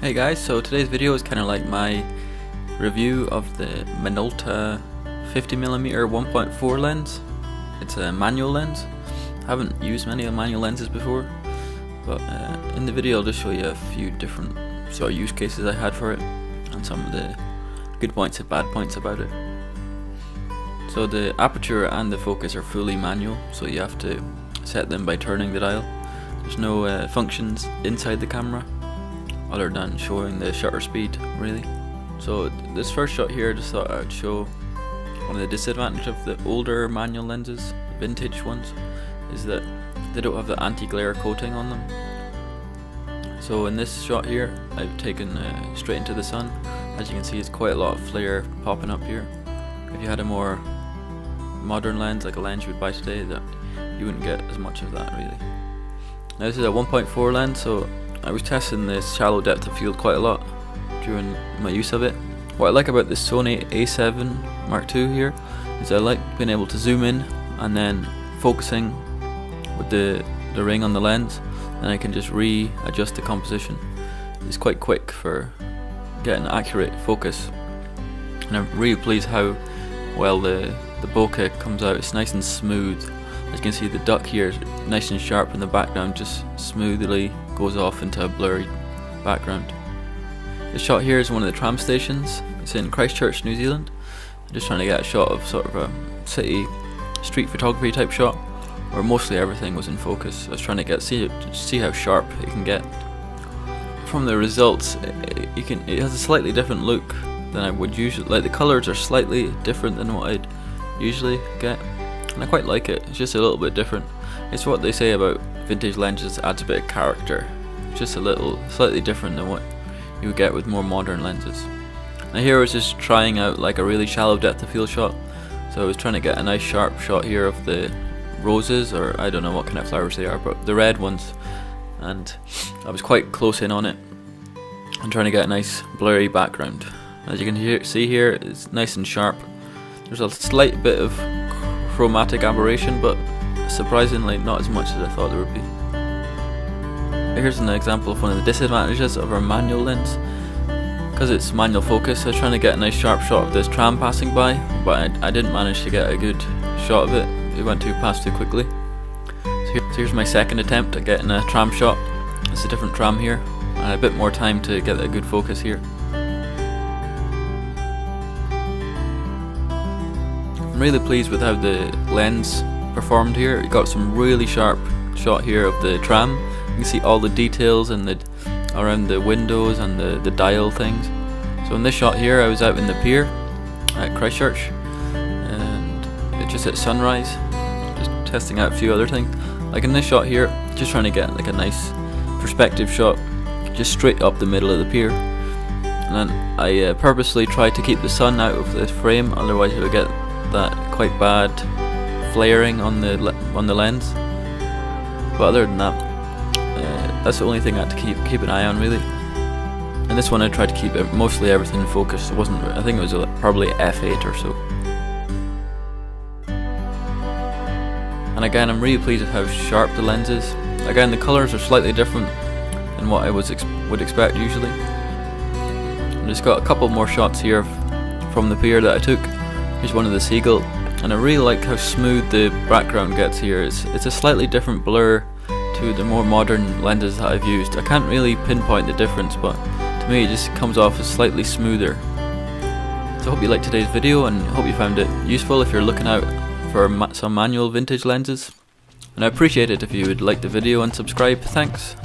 Hey guys, so today's video is kind of like my review of the Minolta 50mm 1.4 lens. It's a manual lens. I haven't used many of the manual lenses before, but in the video I'll just show you a few different sort of use cases I had for it and some of the good points and bad points about it. So the aperture and the focus are fully manual, so you have to set them by turning the dial. There's no functions inside the camera other than showing the shutter speed, really. So this first shot here, I just thought I would show one of the disadvantages of the older manual lenses, the vintage ones, is that they don't have the anti-glare coating on them. So in this shot here, I've taken straight into the sun. As you can see, it's quite a lot of flare popping up here. If you had a more modern lens, like a lens you would buy today, that you wouldn't get as much of that, really. Now this is a 1.4 lens, so I was testing this shallow depth of field quite a lot during my use of it. What I like about this Sony A7 Mark II here is I like being able to zoom in and then focusing with the ring on the lens, and I can just readjust the composition. It's quite quick for getting accurate focus, and I'm really pleased how well the bokeh comes out. It's nice and smooth. As you can see, the duck here is nice and sharp, and the background just smoothly goes off into a blurry background. The shot here is one of the tram stations. It's in Christchurch, New Zealand. I'm just trying to get a shot of sort of a city street photography type shot where mostly everything was in focus. I was trying to see how sharp it can get. From the results, it has a slightly different look than I would usually. Like, the colors are slightly different than what I'd usually get, and I quite like it. It's just a little bit different. It's what they say about vintage lenses, adds a bit of character. It's just a little slightly different than what you would get with more modern lenses. Now here I was just trying out like a really shallow depth of field shot, so I was trying to get a nice sharp shot here of the roses, or I don't know what kind of flowers they are, but the red ones, and I was quite close in on it. I'm trying to get a nice blurry background. As you can see here, it's nice and sharp. There's a slight bit of chromatic aberration, but surprisingly not as much as I thought there would be. Here's an example of one of the disadvantages of our manual lens. Because it's manual focus, I was trying to get a nice sharp shot of this tram passing by, but I didn't manage to get a good shot of it. It went past too quickly. So here's my second attempt at getting a tram shot. It's a different tram here, and a bit more time to get a good focus here. I'm really pleased with how the lens performed here. It got some really sharp shot here of the tram. You can see all the details and around the windows and the dial things. So in this shot here, I was out in the pier at Christchurch, and it's just at sunrise, just testing out a few other things. Like in this shot here, just trying to get like a nice perspective shot, just straight up the middle of the pier. And then I purposely tried to keep the sun out of the frame, otherwise you would get that quite bad flaring on the lens. But other than that, that's the only thing I had to keep an eye on, really. And this one I tried to keep mostly everything in focus. It wasn't. I think it was probably f8 or so. And again, I'm really pleased with how sharp the lens is. Again, the colours are slightly different than what I would expect usually. I just got a couple more shots here from the pier that I took. Here's one of the seagull, and I really like how smooth the background gets here. It's a slightly different blur to the more modern lenses that I've used. I can't really pinpoint the difference, but to me it just comes off as slightly smoother. So I hope you liked today's video, and hope you found it useful if you're looking out for some manual vintage lenses. And I appreciate it if you would like the video and subscribe. Thanks.